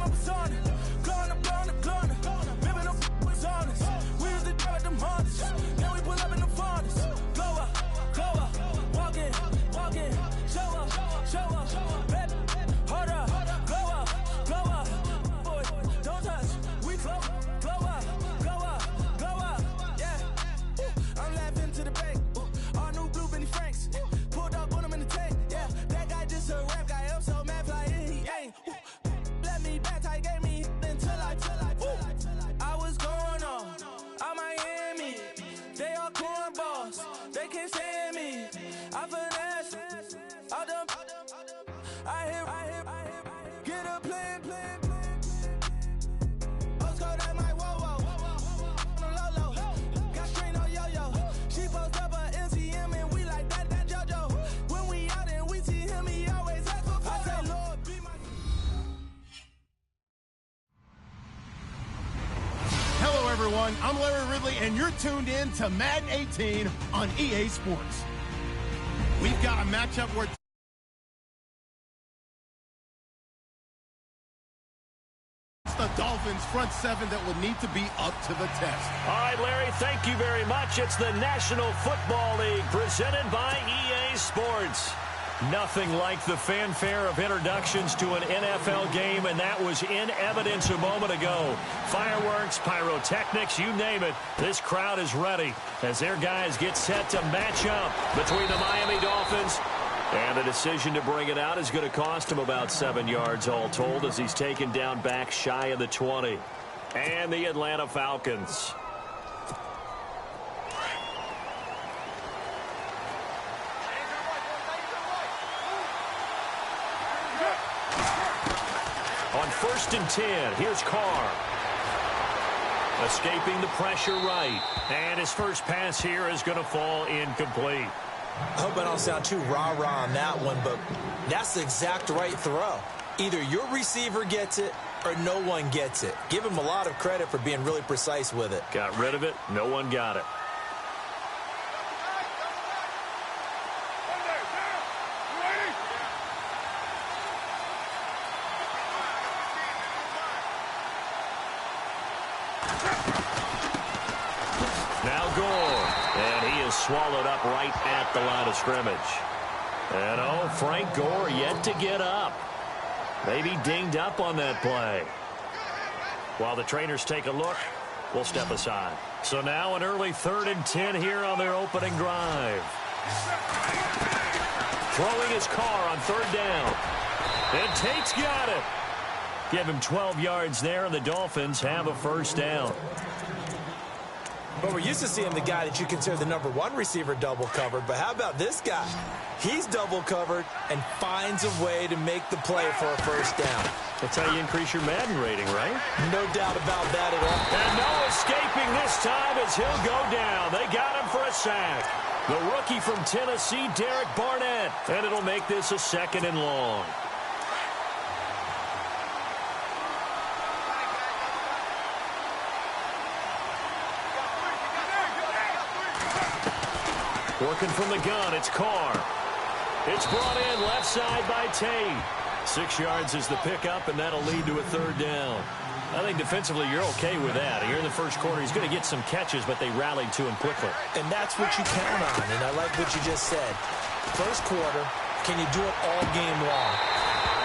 my persona. Glowing up, glowing up, glowing up. Living up was honest. We used to drive them hardest. Now we pull up in the farthest. Glow up, walk in, show up, baby, hold up, glow up, boy, don't touch, we glow up, yeah. I'm laughing to the bank, all new blue Benny Franks, pulled up on him in the tank, yeah. That guy just a rap guy, I'm so mad, fly in, he ain't. Let me back, tight, gave me until I was going on Miami. They all cornballs, they can't stand me. I finesse, all them. I hear, get a plan. Let's go that my whoa. Lolo, got strain on yo-yo. She post up a MCM and we like that JoJo. When we out and we see him, he always ask for photo. I say, Lord, be my. Hello, everyone. I'm Larry Ridley, and you're tuned in to Madden 18 on EA Sports. We've got a matchup where it's the Dolphins front seven that will need to be up to the test. All right, Larry, thank you very much. It's the National Football League presented by EA Sports. Nothing like the fanfare of introductions to an NFL game, and that was in evidence a moment ago. Fireworks, pyrotechnics, you name it. This crowd is ready as their guys get set to match up between the Miami Dolphins. And the decision to bring it out is going to cost him about 7 yards all told as he's taken down back shy of the 20. And the Atlanta Falcons. On 1st and 10, here's Carr. Escaping the pressure right. And his first pass here is going to fall incomplete. I hope I don't sound too rah-rah on that one, but that's the exact right throw. Either your receiver gets it or no one gets it. Give him a lot of credit for being really precise with it. Got rid of it. No one got it. Swallowed up right at the line of scrimmage. And oh, Frank Gore yet to get up. Maybe dinged up on that play. While the trainers take a look, we'll step aside. So now an early 3rd and 10 here on their opening drive. Throwing his Carr on 3rd down. And Tate's got it. Give him 12 yards there, and the Dolphins have a first down. But we're used to seeing the guy that you consider the #1 receiver double covered. But how about this guy? He's double covered and finds a way to make the play for a first down. That's how you increase your Madden rating, right? No doubt about that at all. And no escaping this time as he'll go down. They got him for a sack. The rookie from Tennessee, Derek Barnett. And it'll make this a 2nd and long. Working from the gun, it's Carr. It's brought in left side by Tate. 6 yards is the pickup, and that'll lead to a 3rd down. I think defensively you're okay with that. Here in the first quarter, he's going to get some catches, but they rallied to him quickly. And that's what you count on, and I like what you just said. First quarter, can you do it all game long?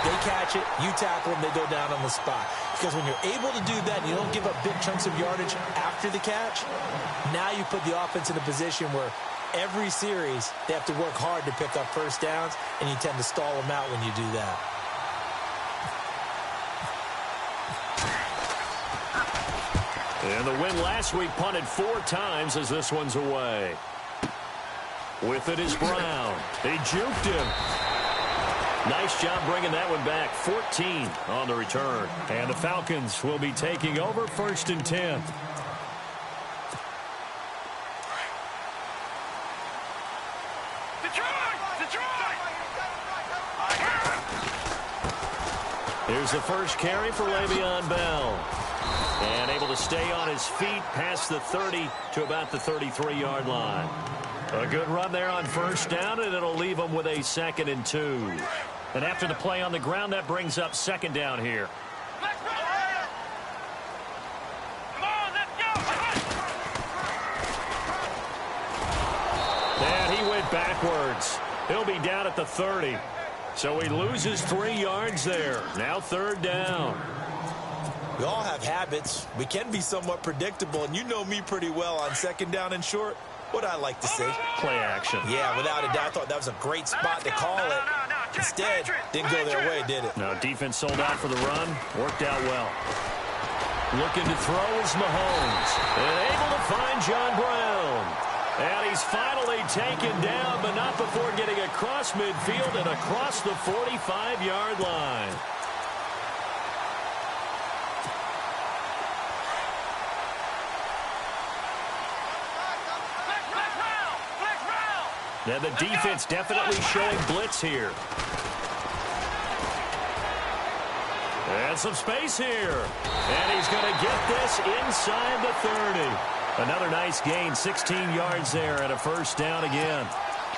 They catch it, you tackle them, they go down on the spot. Because when you're able to do that and you don't give up big chunks of yardage after the catch, now you put the offense in a position where every series, they have to work hard to pick up first downs, and you tend to stall them out when you do that. And the win last week punted 4 times as this one's away. With it is Brown. They juked him. Nice job bringing that one back. 14 on the return. And the Falcons will be taking over 1st and 10. Here's the first carry for Le'Veon Bell. And able to stay on his feet past the 30 to about the 33-yard line. A good run there on 1st down, and it'll leave him with a 2nd and 2. And after the play on the ground, that brings up 2nd down here. backwards. He'll be down at the 30. So he loses 3 yards there. Now 3rd down. We all have habits. We can be somewhat predictable, and you know me pretty well on 2nd down and short. What I like to say? Play action. Yeah, without a doubt. I thought that was a great spot to call it. Instead, didn't go their way, did it? No, defense sold out for the run. Worked out well. Looking to throw is Mahomes. And able to find John Brown. And he's finally taken down, but not before getting across midfield and across the 45-yard line. Now the defense definitely showing blitz here. And some space here. And he's going to get this inside the 30. Another nice gain, 16 yards there and a 1st down again.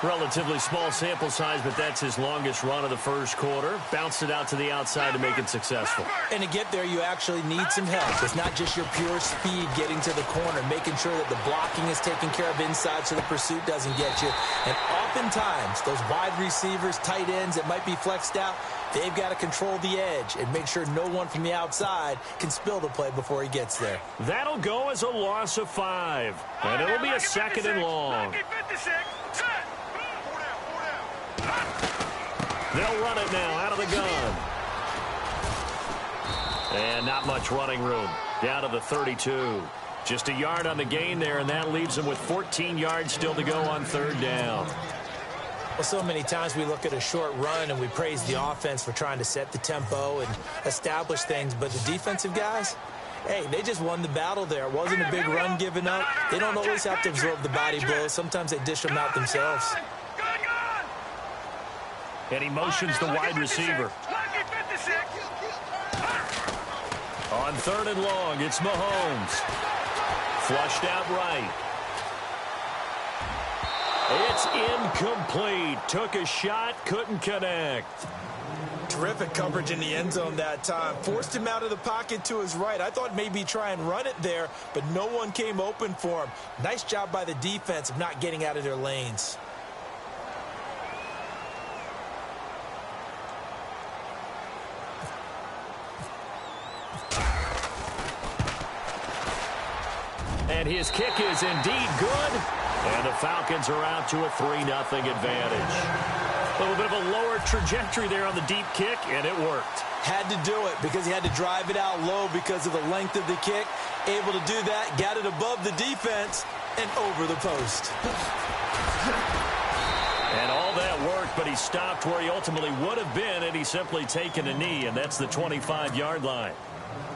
Relatively small sample size, but that's his longest run of the 1st quarter. Bounced it out to the outside to make it successful. And to get there, you actually need some help. It's not just your pure speed getting to the corner, making sure that the blocking is taken care of inside so the pursuit doesn't get you. And oftentimes, those wide receivers, tight ends that might be flexed out, they've got to control the edge and make sure no one from the outside can spill the play before he gets there. That'll go as a loss of 5. And it'll be a 2nd and long. They'll run it now out of the gun. And not much running room. Down to the 32. Just a yard on the gain there, and that leaves them with 14 yards still to go on 3rd down. Well, so many times we look at a short run and we praise the offense for trying to set the tempo and establish things, but the defensive guys, hey, they just won the battle there. It wasn't a big run given up. They don't always have to absorb the body blows. Sometimes they dish them out themselves. And he motions the wide receiver. On 3rd and long, it's Mahomes. Flushed out right. It's incomplete. Took a shot, couldn't connect. Terrific coverage in the end zone that time. Forced him out of the pocket to his right. I thought maybe try and run it there, but no one came open for him. Nice job by the defense of not getting out of their lanes. And his kick is indeed good. And the Falcons are out to a 3-0 advantage. A little bit of a lower trajectory there on the deep kick, and it worked. Had to do it because he had to drive it out low because of the length of the kick. Able to do that, got it above the defense, and over the post. And all that worked, but he stopped where he ultimately would have been, and he's simply taken a knee, and that's the 25-yard line.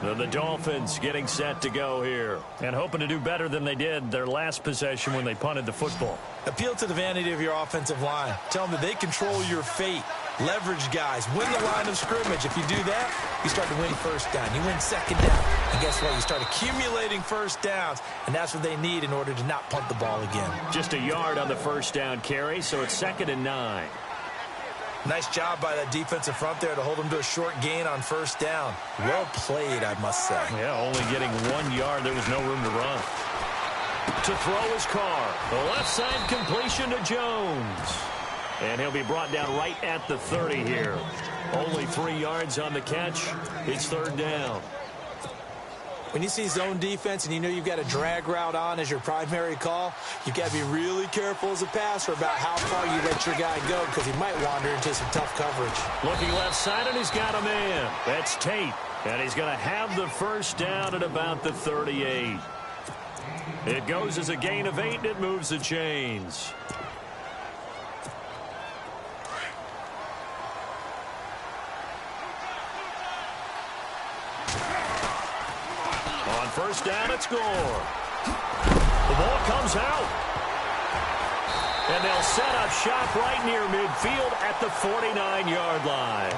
The Dolphins getting set to go here and hoping to do better than they did their last possession when they punted the football. Appeal to the vanity of your offensive line. Tell them that they control your fate. Leverage guys. Win the line of scrimmage. If you do that, you start to win 1st down. You win 2nd down. And guess what? You start accumulating 1st downs. And that's what they need in order to not punt the ball again. Just a yard on the 1st down carry, so it's 2nd and 9. Nice job by that defensive front there to hold them to a short gain on 1st down. Well played, I must say. Yeah, only getting 1 yard. There was no room to run. To throw his car. The left side completion to Jones. And he'll be brought down right at the 30 here. Only 3 yards on the catch. It's 3rd down. When you see zone defense and you know you've got a drag route on as your primary call, you've got to be really careful as a passer about how far you let your guy go because he might wander into some tough coverage. Looking left side, and he's got a man. That's Tate. And he's going to have the 1st down at about the 38. It goes as a gain of 8, and it moves the chains. On 1st down, it's Gore. The ball comes out. And they'll set up shop right near midfield at the 49-yard line.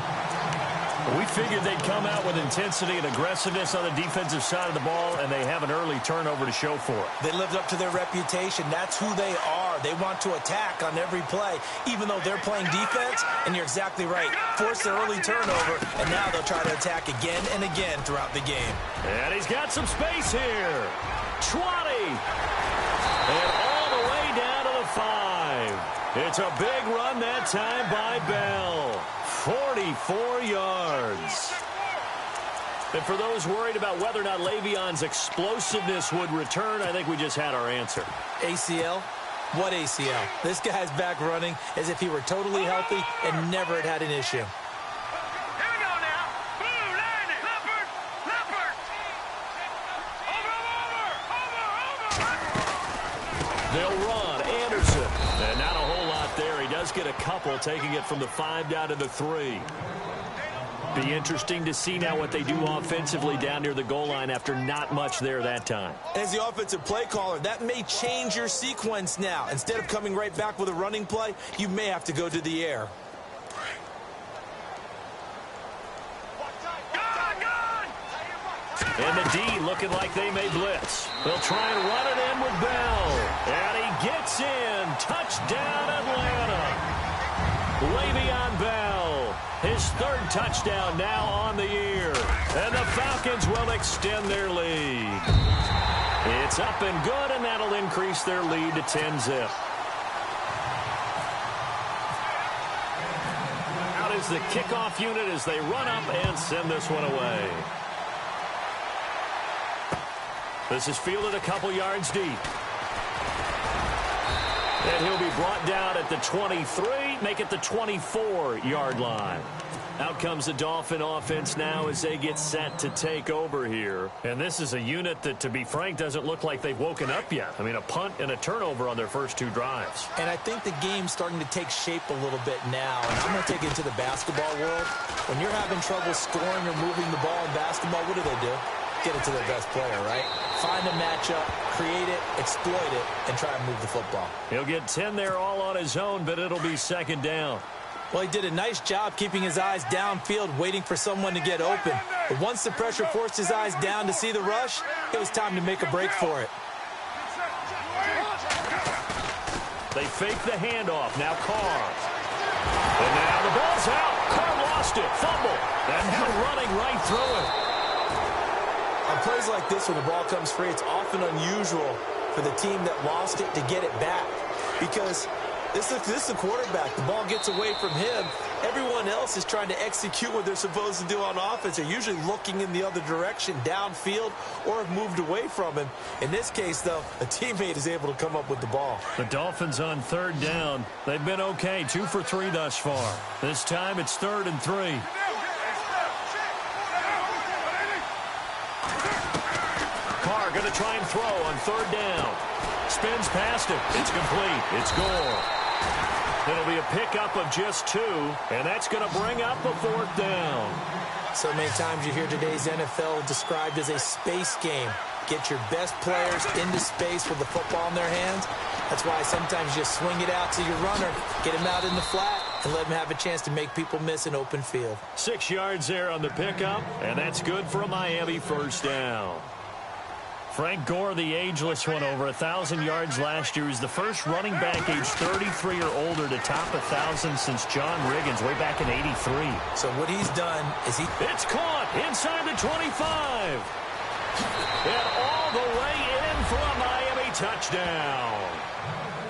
We figured they'd come out with intensity and aggressiveness on the defensive side of the ball, and they have an early turnover to show for it. They lived up to their reputation. That's who they are. They want to attack on every play, even though they're playing defense, and you're exactly right. Force the early turnover, and now they'll try to attack again and again throughout the game. And he's got some space here. 20. And all the way down to the 5. It's a big run that time by Bell. 44 yards. And for those worried about whether or not Le'Veon's explosiveness would return, I think we just had our answer. ACL? What ACL? This guy's back running as if he were totally healthy and never had an issue. They'll run. Anderson. And not a whole lot there. He does get a couple, taking it from the 5 down to the 3. Be interesting to see now what they do offensively down near the goal line after not much there that time. As the offensive play caller, that may change your sequence now. Instead of coming right back with a running play, you may have to go to the air. And the D looking like they may blitz. They'll try and run it in with Bell. And he gets in. Touchdown, Atlanta. Le'Veon Bell, his 3rd touchdown now on the year. And the Falcons will extend their lead. It's up and good, and that'll increase their lead to 10-zip. Out is the kickoff unit as they run up and send this one away. This is fielded a couple yards deep. And he'll be brought down at the 23, make it the 24-yard line. Out comes the Dolphin offense now as they get set to take over here. And this is a unit that, to be frank, doesn't look like they've woken up yet. I mean, a punt and a turnover on their first 2 drives. And I think the game's starting to take shape a little bit now. And I'm going to take it into the basketball world. When you're having trouble scoring or moving the ball in basketball, what do? Get it to their best player, right? Find a matchup, create it, exploit it, and try and move the football. He'll get 10 there all on his own, but it'll be 2nd down. Well, he did a nice job keeping his eyes downfield, waiting for someone to get open. But once the pressure forced his eyes down to see the rush, it was time to make a break for it. They fake the handoff. Now Carr. And now the ball's out. Carr lost it. Fumble. And now running right through it. On plays like this, when the ball comes free, it's often unusual for the team that lost it to get it back. Because this is the quarterback. The ball gets away from him. Everyone else is trying to execute what they're supposed to do on offense. They're usually looking in the other direction, downfield, or have moved away from him. In this case, though, a teammate is able to come up with the ball. The Dolphins on 3rd down. They've been okay, 2 for 3 thus far. This time it's 3rd and 3. Carr going to try and throw on 3rd down. Spins past him. It's complete. It's Gore. It'll be a pickup of just 2, and that's going to bring up a 4th down. So many times you hear today's NFL described as a space game. Get your best players into space with the football in their hands. That's why sometimes you just swing it out to your runner, get him out in the flat, and let him have a chance to make people miss an open field. 6 yards there on the pickup, and that's good for a Miami 1st down. Frank Gore, the ageless one, over 1,000 yards last year. He's the first running back age 33 or older to top 1,000 since John Riggins way back in '83. So what he's done is It's caught inside the 25. And all the way in for a Miami touchdown.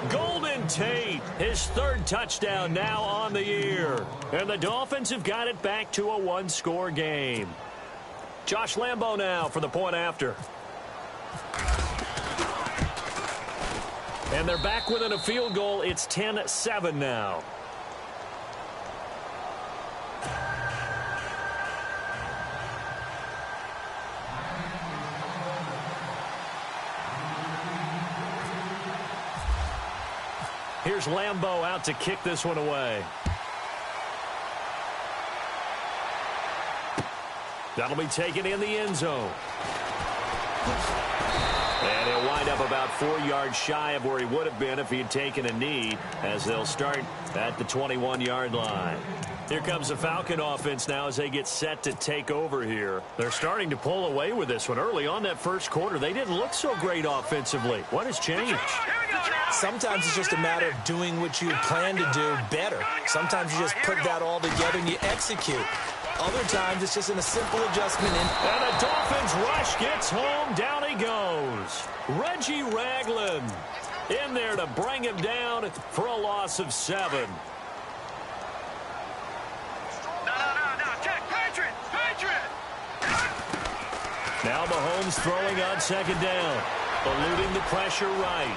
Golden Tate, his 3rd touchdown now on the year. And the Dolphins have got it back to a 1-score game. Josh Lambo now for the point after. And they're back within a field goal. It's 10-7 now. Here's Lambo out to kick this one away. That'll be taken in the end zone. And he'll wind up about 4 yards shy of where he would have been if he had taken a knee, as they'll start at the 21-yard line. Here comes the Falcon offense now as they get set to take over here. They're starting to pull away with this one. Early on that first quarter, they didn't look so great offensively. What has changed? Sometimes it's just a matter of doing what you plan to do better. Sometimes you just put that all together and you execute. Other times it's just in a simple adjustment. And the Dolphins rush gets home. Down he goes. Reggie Ragland. in there to bring him down for a loss of 7. Now Mahomes throwing on 2nd down, eluding the pressure right.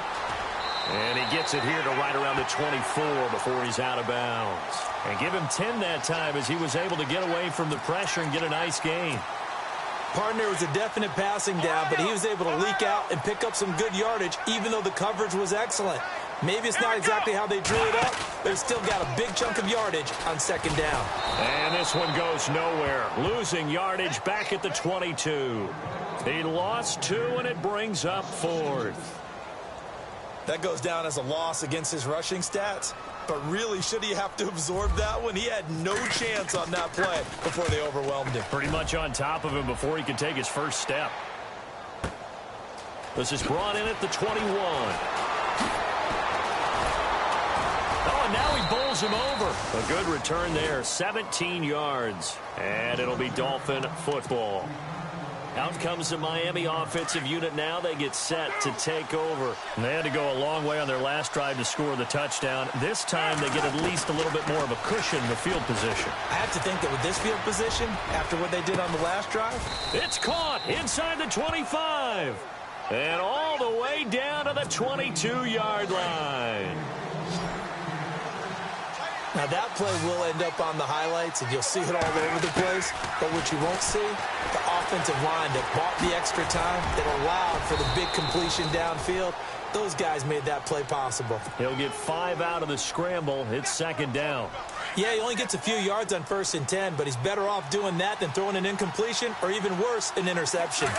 And he gets it here to right around the 24 before he's out of bounds. And give him 10 that time as he was able to get away from the pressure and get a nice gain. Partner, was a definite passing down, but he was able to leak out and pick up some good yardage, even though the coverage was excellent. Maybe it's not exactly how they drew it up, but he still got a big chunk of yardage on 2nd down. And this one goes nowhere, losing yardage back at the 22. He lost 2, and it brings up 4th. That goes down as a loss against his rushing stats. But really, should he have to absorb that one? He had no chance on that play before they overwhelmed him. Pretty much on top of him before he could take his first step. This is brought in at the 21. Oh, and now he bowls him over. A good return there, 17 yards. And it'll be Dolphin football. Out comes the Miami offensive unit now. They get set to take over. And they had to go a long way on their last drive to score the touchdown. This time they get at least a little bit more of a cushion in the field position. I have to think that with this field position, after what they did on the last drive. It's caught inside the 25. And all the way down to the 22-yard line. Now, that play will end up on the highlights, and you'll see it all over the place. But what you won't see, the offensive line that bought the extra time, that allowed for the big completion downfield, those guys made that play possible. He'll get 5 out of the scramble. It's 2nd down. Yeah, he only gets a few yards on 1st and 10, but he's better off doing that than throwing an incompletion or, even worse, an interception.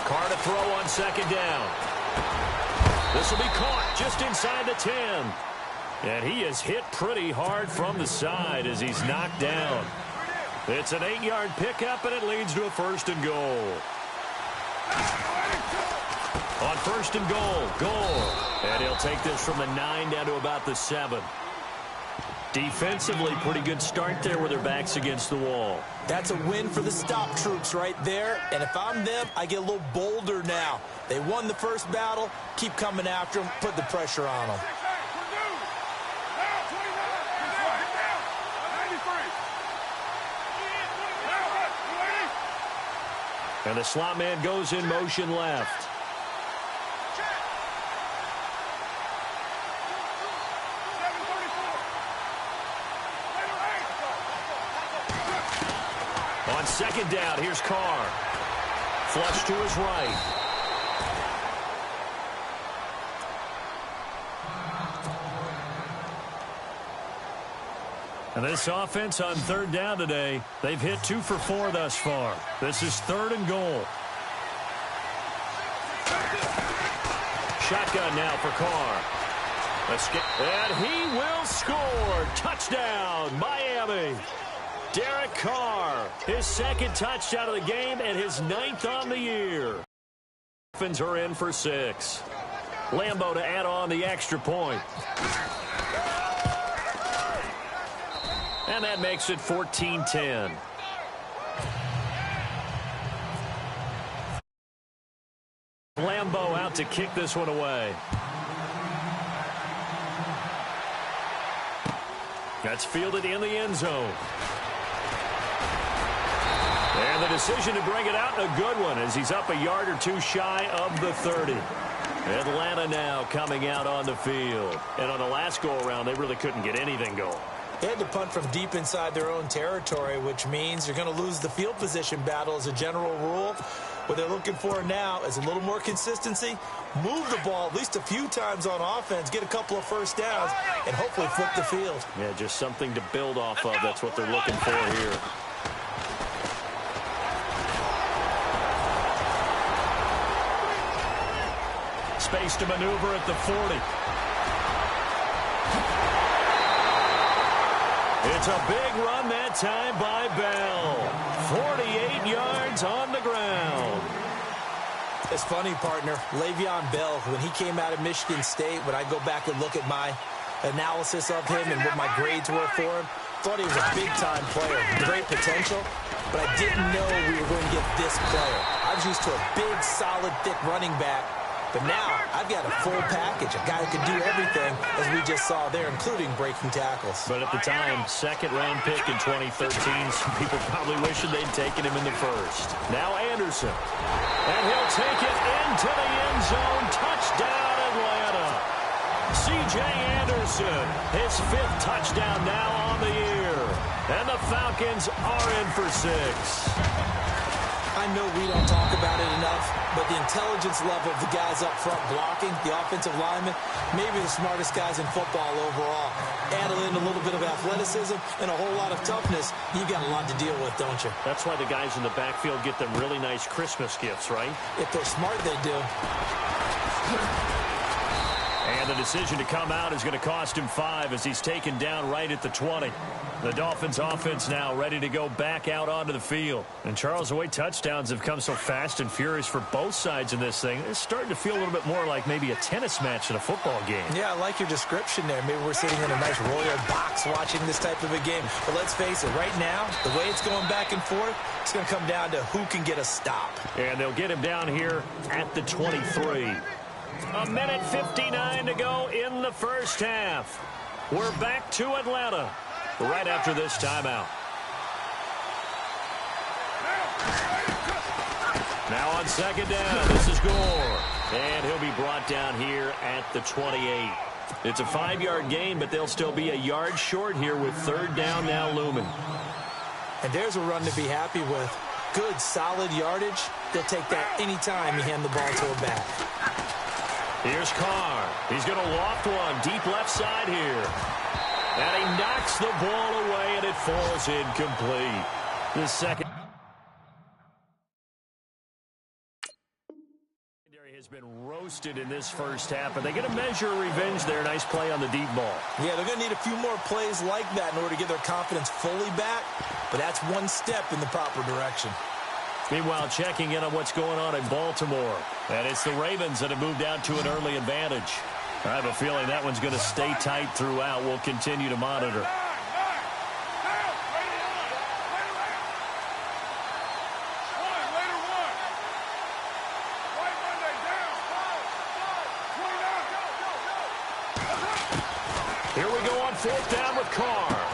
Carr to throw on 2nd down. This will be caught just inside the 10. And he is hit pretty hard from the side as he's knocked down. It's an 8-yard pickup, and it leads to a 1st and goal. On 1st and goal, Gore. And he'll take this from the 9 down to about the 7. Defensively, pretty good start there with their backs against the wall. That's a win for the stop troops right there. And if I'm them, I get a little bolder now. They won the first battle. Keep coming after them. Put the pressure on them. And the slot man goes in motion left. On 2nd down, here's Carr. Flush to his right. And this offense on 3rd down today, they've hit 2 for 4 thus far. This is 3rd and goal. Shotgun now for Carr. And he will score. Touchdown, Miami. Derek Carr, his 2nd touchdown of the game and his 9th on the year. Dolphins are in for 6. Lambeau to add on the extra point. And that makes it 14-10. Lambeau out to kick this one away. That's fielded in the end zone. And the decision to bring it out, a good one, as he's up a yard or 2 shy of the 30. Atlanta now coming out on the field. And on the last go-around, they really couldn't get anything going. They had to punt from deep inside their own territory, which means you're going to lose the field position battle as a general rule. What they're looking for now is a little more consistency, move the ball at least a few times on offense, get a couple of first downs, and hopefully flip the field. Yeah, just something to build off of. That's what they're looking for here. Space to maneuver at the 40. It's a big run that time by Bell. 48 yards on the ground. It's funny, partner. Le'Veon Bell, when he came out of Michigan State, when I go back and look at my analysis of him and what my grades were for him, thought he was a big-time player, great potential, but I didn't know we were going to get this player. I was used to a big, solid, thick running back. But now I've got a full package, a guy who can do everything, as we just saw there, including breaking tackles. But at the time, second-round pick in 2013, some people probably wishing they'd taken him in the first. Now Anderson. And he'll take it into the end zone. Touchdown, Atlanta. C.J. Anderson, his 5th touchdown now on the year. And the Falcons are in for 6. I know we don't talk about it enough, but the intelligence level of the guys up front blocking, the offensive linemen, maybe the smartest guys in football overall. Add in a little bit of athleticism and a whole lot of toughness, you got a lot to deal with, don't you? That's why the guys in the backfield get them really nice Christmas gifts, right? If they're smart, they do. And the decision to come out is going to cost him 5 as he's taken down right at the 20. The Dolphins offense now ready to go back out onto the field. And Charles, the way touchdowns have come so fast and furious for both sides in this thing, it's starting to feel a little bit more like maybe a tennis match in a football game. Yeah, I like your description there. Maybe we're sitting in a nice royal box watching this type of a game. But let's face it, right now, the way it's going back and forth, it's going to come down to who can get a stop. And they'll get him down here at the 23. A minute 59 to go in the first half. We're back to Atlanta right after this timeout. Now on second down, this is Gore. And he'll be brought down here at the 28. It's a 5-yard gain, but they'll still be a yard short here with third down now looming. And there's a run to be happy with. Good, solid yardage. They'll take that anytime you hand the ball to a back. Here's Carr. He's going to loft one deep left side here. And he knocks the ball away, and it falls incomplete. The second has been roasted in this first half, but they get a measure of revenge there. Nice play on the deep ball. Yeah, they're going to need a few more plays like that in order to get their confidence fully back, but that's one step in the proper direction. Meanwhile, checking in on what's going on in Baltimore. And it's the Ravens that have moved out to an early advantage. I have a feeling that one's going to stay tight throughout. We'll continue to monitor. Here we go on fourth down with Carr.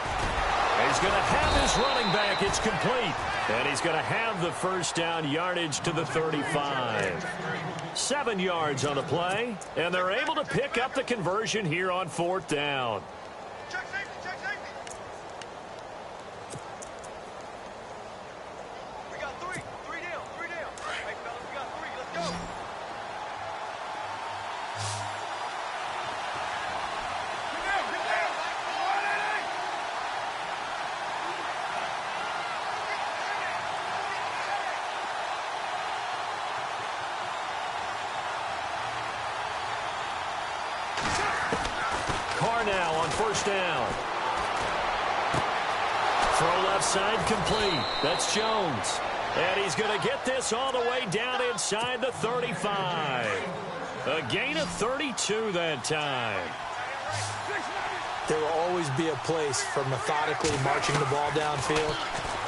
He's going to have his running back. It's complete. And he's going to have the first down yardage to the 35. 7 yards on the play. And they're able to pick up the conversion here on fourth down. Check safety, check safety. We got three down. Hey, fellas, we got 3. Let's go. Get down. Carr now on first down. Throw left side complete. That's Jones. And he's going to get this all the way down inside the 35. A gain of 32 that time. There will always be a place for methodically marching the ball downfield.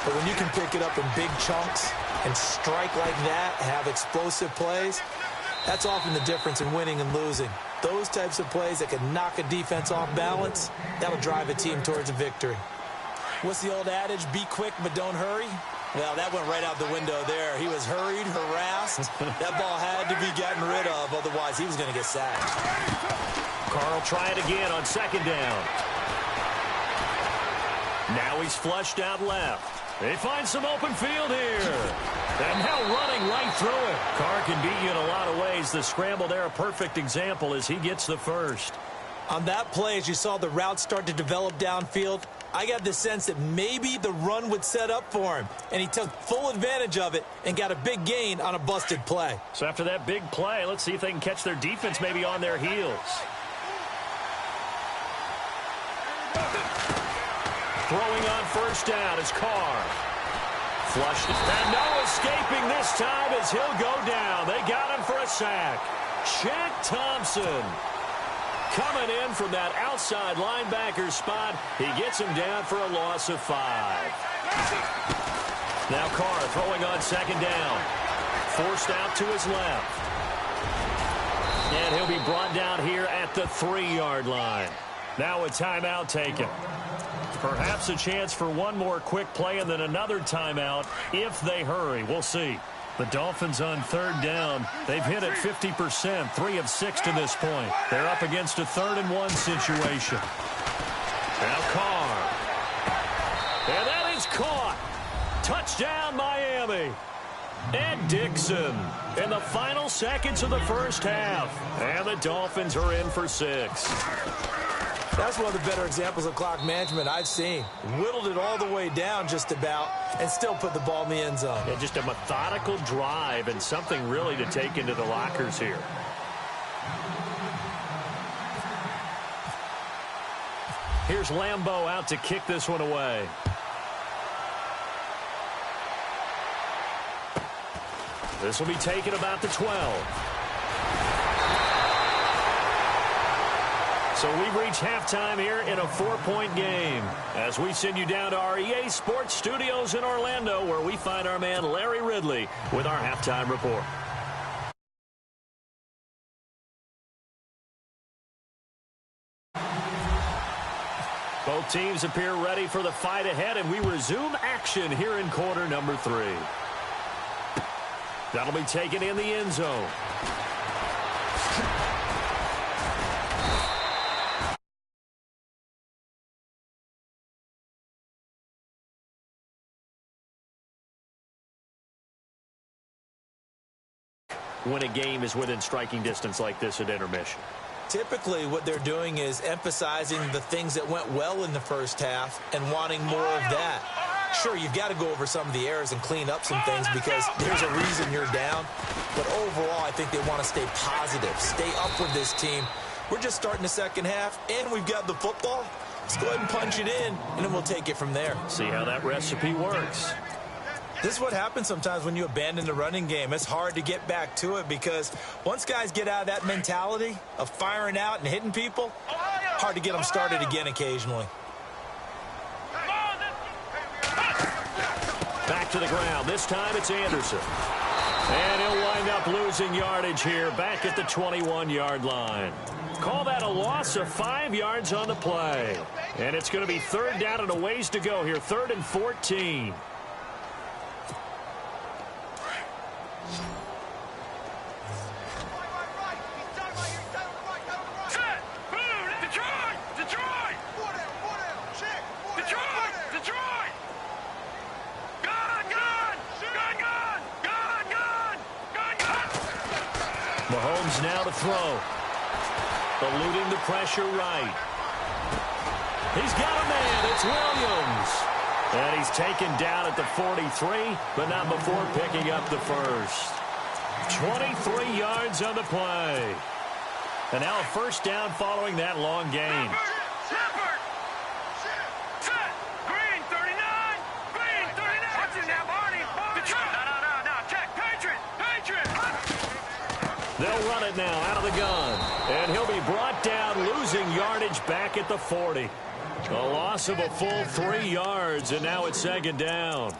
But when you can pick it up in big chunks and strike like that, have explosive plays, that's often the difference in winning and losing. Those types of plays that can knock a defense off balance, that'll drive a team towards a victory. What's the old adage? Be quick, but don't hurry. Well, that went right out the window there. He was hurried, harassed. That ball had to be gotten rid of, otherwise he was going to get sacked. Carr will try it again on second down. Now he's flushed out left. They find some open field here. And now running right through it. Carr can beat you in a lot of ways. The scramble there, a perfect example as he gets the first. On that play, as you saw the route start to develop downfield, I got the sense that maybe the run would set up for him. And he took full advantage of it and got a big gain on a busted play. So after that big play, let's see if they can catch their defense maybe on their heels. Throwing on first down is Carr. Flushed it. And no escaping this time as he'll go down. They got him for a sack. Shaq Thompson coming in from that outside linebacker spot. He gets him down for a loss of 5. Now Carr throwing on second down. Forced out to his left. And he'll be brought down here at the 3-yard line. Now a timeout taken. Perhaps a chance for one more quick play and then another timeout if they hurry. We'll see. The Dolphins on 3rd down. They've hit it 50%, 3 of 6 to this point. They're up against a 3rd-and-1 situation. Now Carr. And that is caught. Touchdown, Miami. And Dixon in the final seconds of the first half. And the Dolphins are in for 6. That's one of the better examples of clock management I've seen. Whittled it all the way down just about and still put the ball in the end zone. Yeah, just a methodical drive and something really to take into the lockers here. Here's Lambeau out to kick this one away. This will be taken about the 12. So we've reached halftime here in a 4-point game as we send you down to our EA Sports Studios in Orlando where we find our man Larry Ridley with our halftime report. Both teams appear ready for the fight ahead, and we resume action here in quarter number 3. That'll be taken in the end zone. When a game is within striking distance like this at intermission. Typically, what they're doing is emphasizing the things that went well in the first half and wanting more of that. Sure, you've got to go over some of the errors and clean up some things because there's a reason you're down. But overall, I think they want to stay positive, stay up with this team. We're just starting the second half, and we've got the football. Let's go ahead and punch it in, and then we'll take it from there. See how that recipe works. This is what happens sometimes when you abandon the running game. It's hard to get back to it because once guys get out of that mentality of firing out and hitting people, hard to get them started again occasionally. Back to the ground. This time it's Anderson. And he'll wind up losing yardage here back at the 21-yard line. Call that a loss of 5 yards on the play. And it's going to be 3rd down and a ways to go here. 3rd and 14. Mahomes now to throw. Eluding the pressure right. He's got a man. It's Williams. And he's taken down at the 43, but not before picking up the first. 23 yards on the play. And now a first down following that long gain. They'll run it now out of the gun. And he'll be brought down, losing yardage back at the 40. A loss of a full 3 yards, and now it's 2nd down.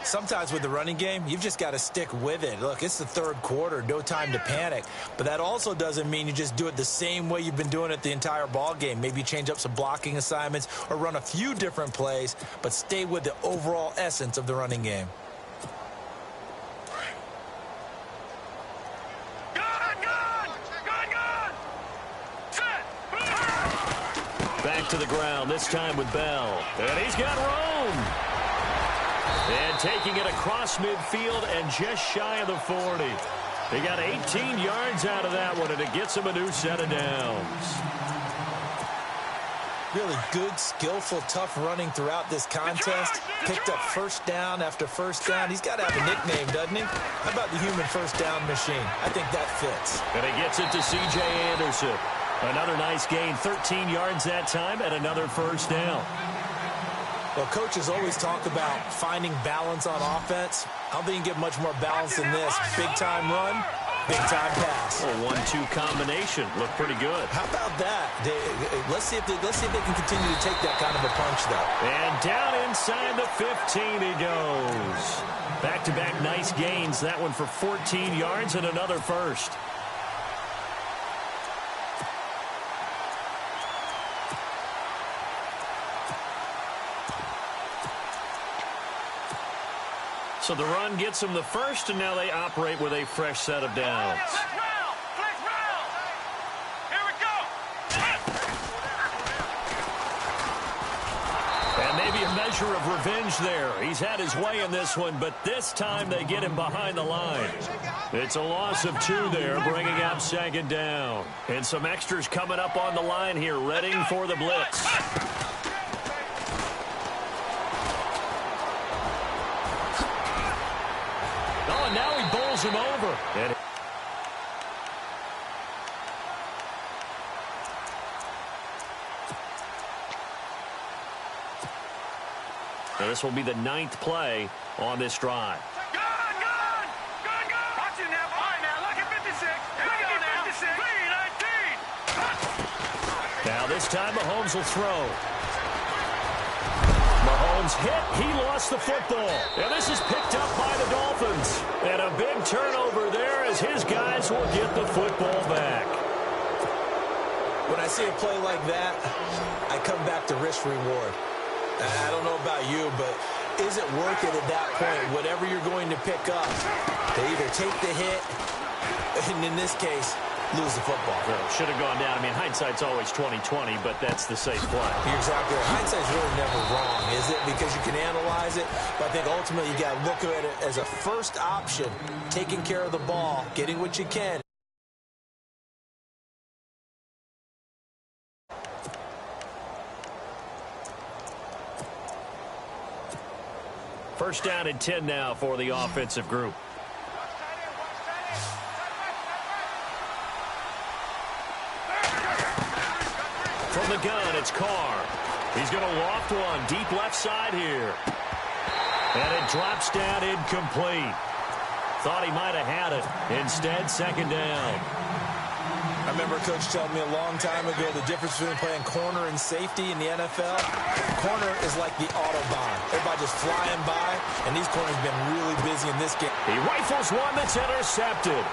Sometimes with the running game, you've just got to stick with it. Look, it's the 3rd quarter, no time to panic. But that also doesn't mean you just do it the same way you've been doing it the entire ball game. Maybe change up some blocking assignments or run a few different plays, but stay with the overall essence of the running game. Back to the ground, this time with Bell. And he's got room. And taking it across midfield and just shy of the 40. They got 18 yards out of that one, and it gets him a new set of downs. Really good, skillful, tough running throughout this contest. Picked up first down after first down. He's got to have a nickname, doesn't he? How about the human first down machine? I think that fits. And he gets it to C.J. Anderson. Another nice gain, 13 yards that time, and another first down. Well, coaches always talk about finding balance on offense. I don't think you can get much more balance than this. Big-time run, big-time pass. A 1-2 combination. Looked pretty good. How about that? Let's see if they can continue to take that kind of a punch, though. And down inside the 15 he goes. Back-to-back nice gains. That one for 14 yards and another first. So the run gets them the first, and now they operate with a fresh set of downs. And maybe a measure of revenge there. He's had his way in this one, but this time they get him behind the line. It's a loss of 2 there, bringing up second down. And some extras coming up on the line here, readying for the blitz. Oh, and now he bowls him over. And this will be the 9th play on this drive. Now this time Mahomes will throw. Mahomes hit. He lost the football. And this is picked up by the Dolphins. And a big turnover there as his guys will get the football back. When I see a play like that, I come back to risk reward. I don't know about you, but is it worth it at that point, whatever you're going to pick up, to either take the hit, and in this case, lose the football? Well, should have gone down. I mean, hindsight's always 20/20, but that's the safe play. You're exactly right. Hindsight's really never wrong, is it? Because you can analyze it, but I think ultimately you got to look at it as a first option, taking care of the ball, getting what you can. First down and 10 now for the offensive group. From the gun, it's Carr. He's going to loft one deep left side here. And it drops down incomplete. Thought he might have had it. Instead, second down. I remember a coach telling me a long time ago the difference between playing corner and safety in the NFL. Corner is like the Autobahn. Everybody just flying by, and these corners have been really busy in this game. He rifles one that's intercepted.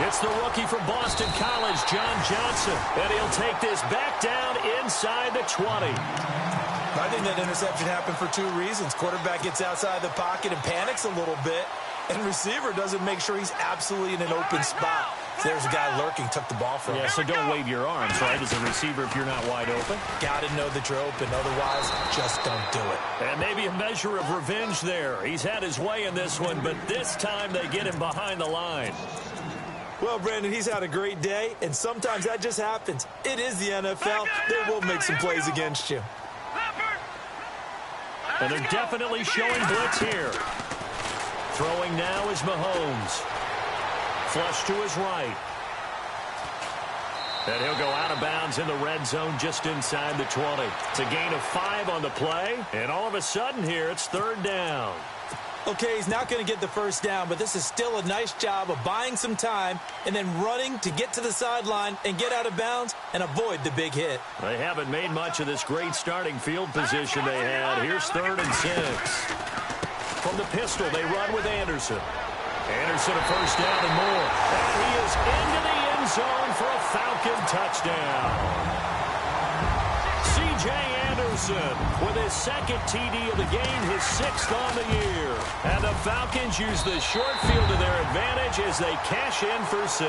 It's the rookie from Boston College, John Johnson, and he'll take this back down inside the 20. I think that interception happened for 2 reasons. Quarterback gets outside the pocket and panics a little bit, and receiver doesn't make sure he's absolutely in an open spot. So there's a guy lurking, took the ball from him. Yeah, so don't wave your arms, right, as a receiver if you're not wide open. Got to know that you're open. Otherwise, just don't do it. And maybe a measure of revenge there. He's had his way in this one, but this time they get him behind the line. Well, Brandon, he's had a great day, and sometimes that just happens. It is the NFL. They will make some plays against you. And they're definitely showing blitz here. Throwing now is Mahomes. Flush to his right. And he'll go out of bounds in the red zone just inside the 20. It's a gain of 5 on the play. And all of a sudden here, it's third down. Okay, he's not going to get the first down, but this is still a nice job of buying some time and then running to get to the sideline and get out of bounds and avoid the big hit. They haven't made much of this great starting field position they had. Here's 3rd and 6. From the pistol, they run with Anderson. Anderson a first down and more. And he is into the end zone for a Falcon touchdown. C.J. Anderson with his 2nd TD of the game, his 6th on the year. And the Falcons use the short field to their advantage as they cash in for 6.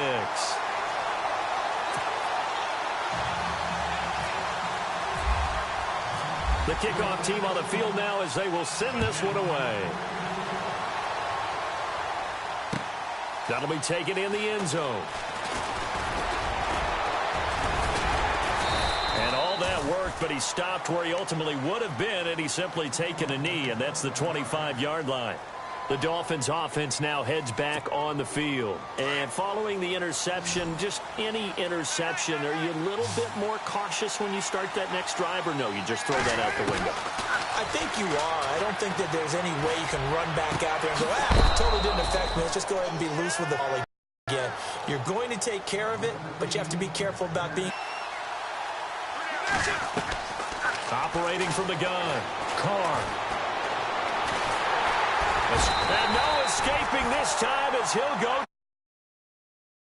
The kickoff team on the field now as they will send this one away. That'll be taken in the end zone. And all that worked, but he stopped where he ultimately would have been, and he's simply taken a knee, and that's the 25-yard line. The Dolphins offense now heads back on the field. And following the interception, just any interception, are you a little bit more cautious when you start that next drive, or no, you just throw that out the window? I think you are. I don't think that there's any way you can run back out there and go, totally didn't affect me. Let's just go ahead and be loose with the ball again. You're going to take care of it, but you have to be careful about being... Operating from the gun, Carr. And no escaping this time as he'll go